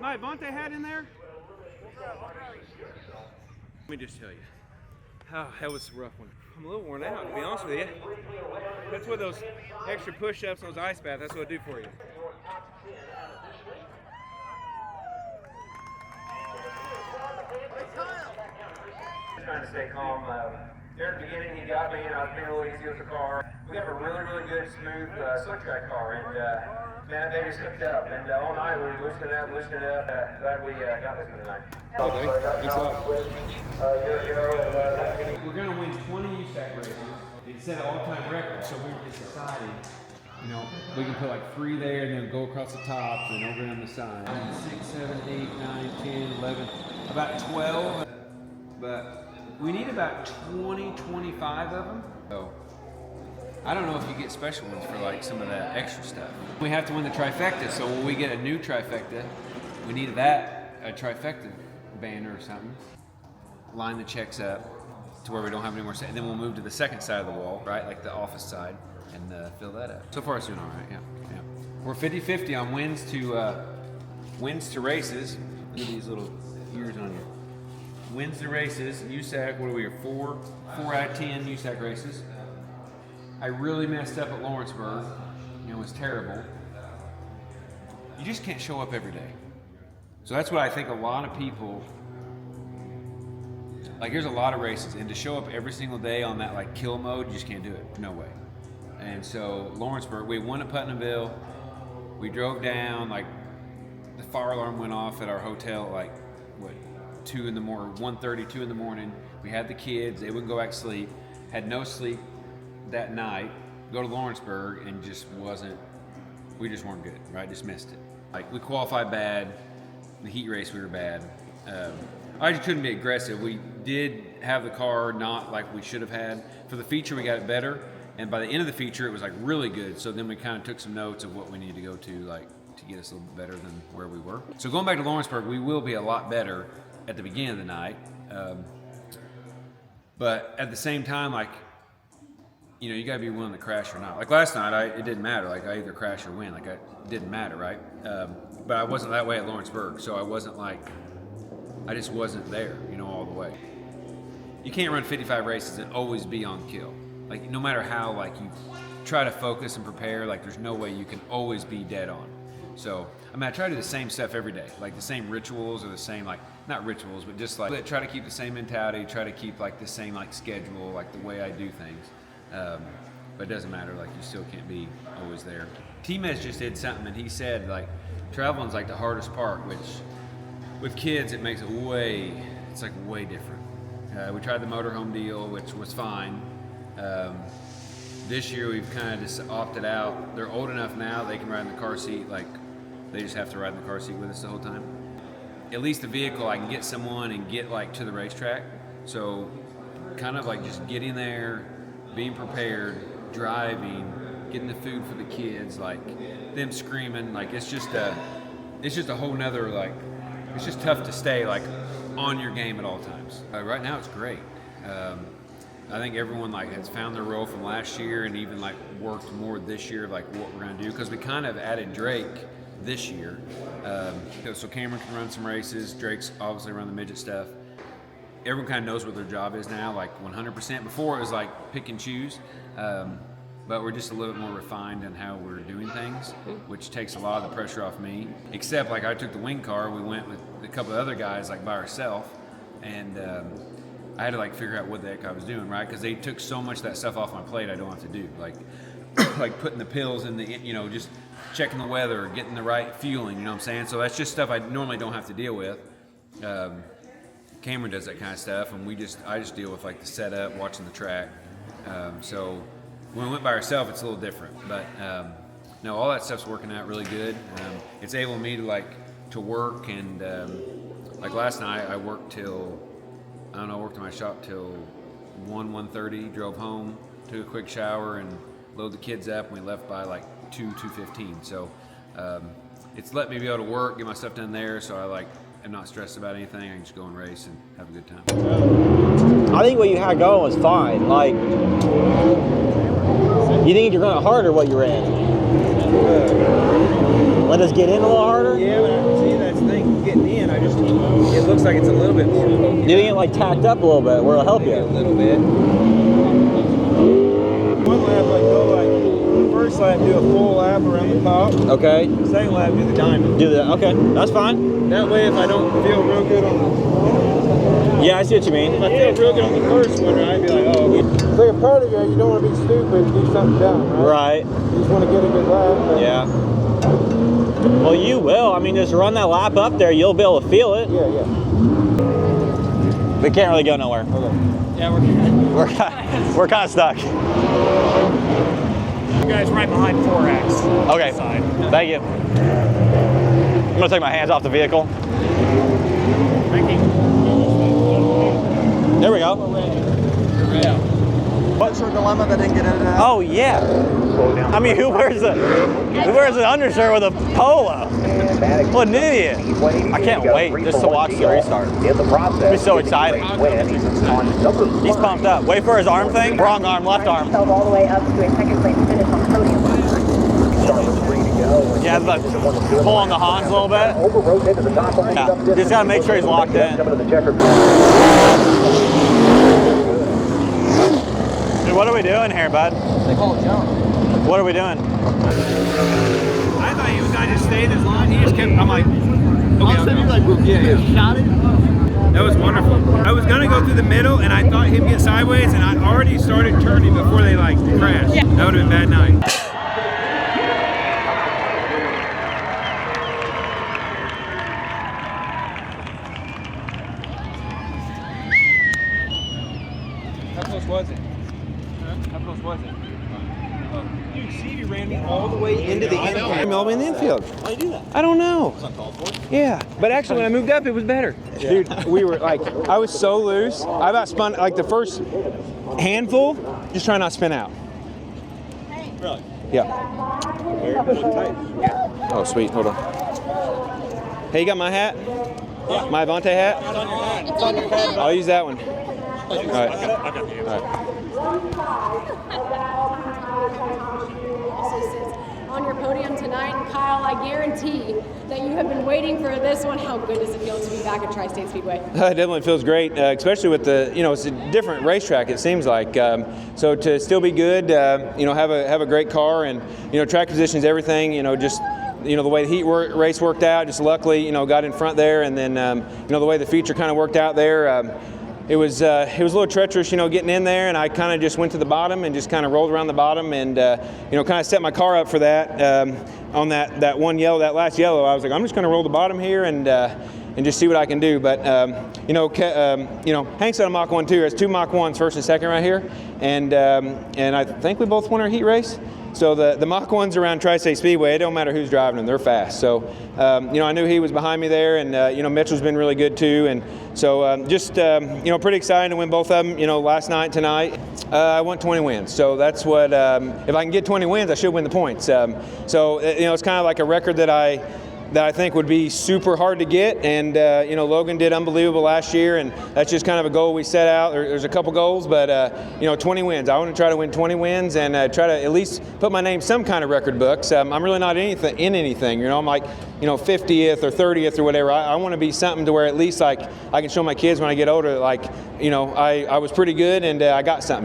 my Avante hat in there? Let me just tell you. Oh, that was a rough one. I'm a little worn out, to be honest with you. That's what those extra push-ups, those ice baths, that's what I do for you. Trying to stay calm. There at the beginning, he got me, and I was being a little easy with the car. We have a really, really good, smooth slick track car, and man, they just hooked up. And all night we were loosening up. Glad we got this one tonight. Okay. Thanks a lot. We're going to win 20 USAC races. It set an all-time record, so we were just deciding, you know, we can put like 3 there and then go across the top and over on the side. 6, 7, 8, 9, 10, 11, about 12. But we need about 20, 25 of them. So I don't know if you get special ones for like some of that extra stuff. We have to win the trifecta, so when we get a new trifecta, we need a trifecta banner or something. Line the checks up to where we don't have any more, and then we'll move to the second side of the wall, right, like the office side, and fill that up. So far it's doing all right, yeah. We're 50-50 on wins to races. Look at these little ears on you. Wins to races, USAC, what are we, 4 out of 10 USAC races. I really messed up at Lawrenceburg. You know, it was terrible. You just can't show up every day. So that's what I think a lot of people, like there's a lot of races, and to show up every single day on that like kill mode, you just can't do it, no way. And so Lawrenceburg, we won at Putnamville, we drove down, like the fire alarm went off at our hotel at like, 2 in the morning, 1:30, 2 in the morning. We had the kids, they wouldn't go back to sleep, had no sleep that night, go to Lawrenceburg, and we just weren't good, right? Just missed it. Like we qualified bad, the heat race we were bad. I just couldn't be aggressive. We did have the car not like we should have had. For the feature, we got it better, and by the end of the feature, it was like really good. So then we kind of took some notes of what we need to go to, like to get us a little bit better than where we were. So going back to Lawrenceburg, we will be a lot better at the beginning of the night, but at the same time, like, you know, you gotta be willing to crash or not. Like last night, it didn't matter. Like I either crash or win. Like it didn't matter, right? But I wasn't that way at Lawrenceburg, so I wasn't like, I just wasn't there, you know, all the way. You can't run 55 races and always be on kill. Like no matter how like you try to focus and prepare, like there's no way you can always be dead on. So, I mean, I try to do the same stuff every day, like the same rituals or the same, like, not rituals, but just like try to keep the same mentality, try to keep like the same like schedule, like the way I do things. But it doesn't matter, like you still can't be always there. T-Mez just did something and he said like, traveling's like the hardest part, which with kids, it makes it way different. We tried the motorhome deal, which was fine. This year we've kind of just opted out. They're old enough now, they can ride in the car seat, like they just have to ride in the car seat with us the whole time. At least the vehicle, I can get someone and get like to the racetrack. So kind of like just getting there, being prepared, driving, getting the food for the kids, like them screaming, like it's just a whole nother, like, it's just tough to stay like on your game at all times. Right now it's great. I think everyone like has found their role from last year and even like worked more this year, like what we're gonna do, because we kind of added Drake this year. So Cameron can run some races, Drake's obviously run the midget stuff. Everyone kind of knows what their job is now, like 100%. Before it was like pick and choose, but we're just a little bit more refined in how we're doing things, which takes a lot of the pressure off me. Except like I took the wing car, we went with a couple of other guys like by ourselves, and I had to like figure out what the heck I was doing, right? Because they took so much of that stuff off my plate I don't have to do, like like putting the pills in the, you know, just checking the weather, getting the right fueling, you know what I'm saying? So that's just stuff I normally don't have to deal with. Cameron does that kind of stuff, and I just deal with like the setup, watching the track. So when we went by ourselves, it's a little different, but no, all that stuff's working out really good. It's able me to work, and like last night I worked till, I worked in my shop till 1:30, drove home, took a quick shower and load the kids up, and we left by like 2:15. So it's let me be able to work, get my stuff done there, so I'm not stressed about anything. I can just go and race and have a good time. I think what you had going was fine. Like, you think you're running harder what you ran? Let us get in a little harder? Yeah, but see, that's the thing. looks like it's a little bit more. You think it like tacked up a little bit where it'll help you? A little bit. One lap, I go like first lap, do a full lap around the top. Okay. Second lap, do the diamond. Do that. Okay, that's fine. That way, if I don't feel real good on Yeah, I see what you mean. if I feel real good on the first one, I'd be like, oh. It's like a part of you, you don't want to be stupid and do something dumb, right? Right. You just want to get a good lap. Yeah. Well, you will. I mean, just run that lap up there. You'll be able to feel it. Yeah. We can't really go nowhere. Okay. Yeah, We're kind of stuck. you guys right behind 4X. Okay. Side. Thank you. I'm gonna take my hands off the vehicle. Thank you. There we go. What's your dilemma that didn't get into that? Oh yeah. I mean, who wears an undershirt with a polo? What an idiot! I can't wait just to watch the restart. It'll be so exciting. He's pumped up. Wait for his arm thing. Wrong arm, left arm. All the way up to a second place finish on the podium. Yeah, but pull on the Hans a little bit. Yeah, just gotta make sure he's locked in. Dude, what are we doing here, bud? They call it jump. What are we doing? I thought he was going to just stay in his line. He just kept, I'm like, okay, Shot it. that was wonderful. I was going to go through the middle, and I thought he'd get sideways, and I already started turning before they like crashed. That would have been a bad night. How close was it? How close was it? Dude, Stevie ran me all the way into the infield. I'm in the infield. Why do you do that? I don't know. Yeah, but actually when I moved up, it was better. Dude, we were like, I was so loose. I about spun, like the first handful, just trying not to spin out. Really? Yeah. Tight. Oh, sweet. Hold on. Hey, you got my hat? Yeah. My Avante hat? It's on your head. It's on your head. I'll use that one. All right. I got you. All right. Also sits on your podium tonight, and Kyle, I guarantee that you have been waiting for this one. How good does it feel to be back at Tri-State Speedway? It definitely feels great, especially with the, it's a different racetrack, it seems like. So to still be good, have a great car, and, track positions, everything, just, the way the heat race worked out, just luckily, got in front there, and then, the way the feature kind of worked out there, it was a little treacherous, getting in there, and I kind of just went to the bottom and just kind of rolled around the bottom, and kind of set my car up for that. On that one yellow, that last yellow, I was like, I'm just going to roll the bottom here and just see what I can do. But Hank's got a Mach 1 too. There's 2 Mach 1s, first and second right here, and I think we both won our heat race. So the Mach 1s around Tri-State Speedway, it don't matter who's driving them, they're fast. So, I knew he was behind me there, and, Mitchell's been really good too. And so pretty excited to win both of them, last night, tonight. I want 20 wins. So that's what, if I can get 20 wins, I should win the points. It's kind of like a record that I think would be super hard to get, and Logan did unbelievable last year, and that's just kind of a goal we set out. There's a couple goals, but 20 wins. I want to try to win 20 wins and try to at least put my name in some kind of record books. I'm really not in anything. I'm like 50th or 30th or whatever. I want to be something to where at least like I can show my kids when I get older, like I was pretty good and I got something.